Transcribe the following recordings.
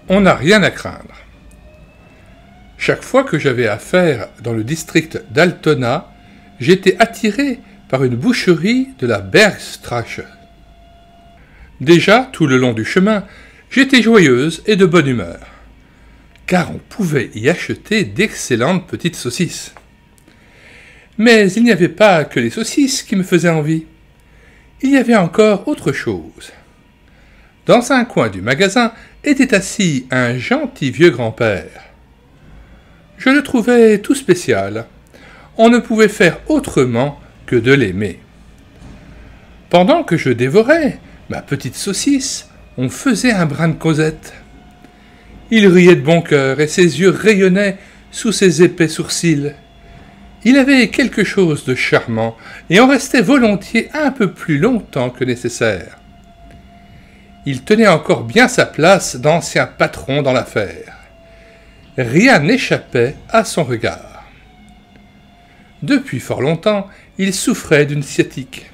On n'a rien à craindre. Chaque fois que j'avais affaire dans le district d'Altona, j'étais attiré par une boucherie de la Bergstraße. Déjà, tout le long du chemin, j'étais joyeuse et de bonne humeur, car on pouvait y acheter d'excellentes petites saucisses. Mais il n'y avait pas que les saucisses qui me faisaient envie. Il y avait encore autre chose. Dans un coin du magasin était assis un gentil vieux grand-père. Je le trouvais tout spécial. On ne pouvait faire autrement que de l'aimer. Pendant que je dévorais ma petite saucisse, on faisait un brin de causette. Il riait de bon cœur et ses yeux rayonnaient sous ses épais sourcils. Il avait quelque chose de charmant et en restait volontiers un peu plus longtemps que nécessaire. Il tenait encore bien sa place d'ancien patron dans l'affaire. Rien n'échappait à son regard. Depuis fort longtemps, il souffrait d'une sciatique.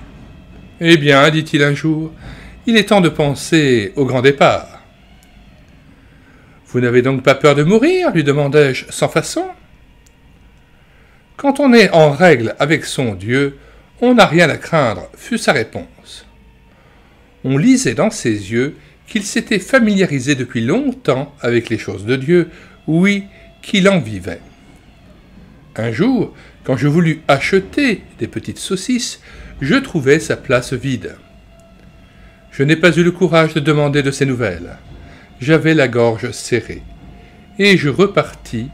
« Eh bien, dit-il un jour, il est temps de penser au grand départ. »« Vous n'avez donc pas peur de mourir ?» lui demandai-je sans façon. « Quand on est en règle avec son Dieu, on n'a rien à craindre, fut sa réponse. On lisait dans ses yeux qu'il s'était familiarisé depuis longtemps avec les choses de Dieu, oui, qu'il en vivait. Un jour, quand je voulus acheter des petites saucisses, je trouvai sa place vide. Je n'ai pas eu le courage de demander de ses nouvelles. J'avais la gorge serrée, et je repartis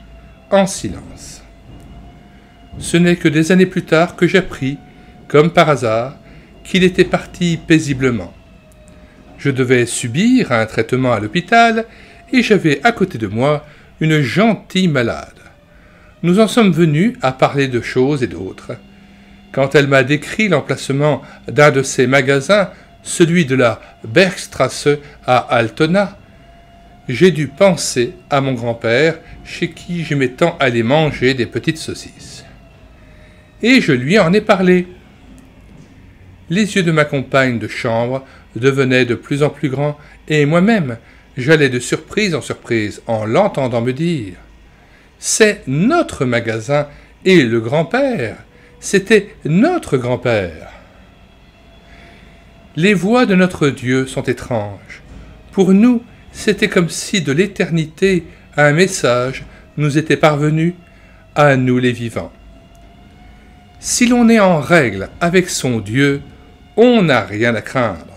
en silence. Ce n'est que des années plus tard que j'appris, comme par hasard, qu'il était parti paisiblement. Je devais subir un traitement à l'hôpital, et j'avais à côté de moi une gentille malade. Nous en sommes venus à parler de choses et d'autres. Quand elle m'a décrit l'emplacement d'un de ses magasins, celui de la Bergstraße à Altona, j'ai dû penser à mon grand-père, chez qui j'aimais tant aller manger des petites saucisses. Et je lui en ai parlé. Les yeux de ma compagne de chambre devenaient de plus en plus grands, et moi-même, j'allais de surprise en l'entendant me dire « C'est notre magasin, et le grand-père, c'était notre grand-père. » Les voix de notre Dieu sont étranges. Pour nous, c'était comme si de l'éternité un message nous était parvenu, à nous les vivants. Si l'on est en règle avec son Dieu, on n'a rien à craindre.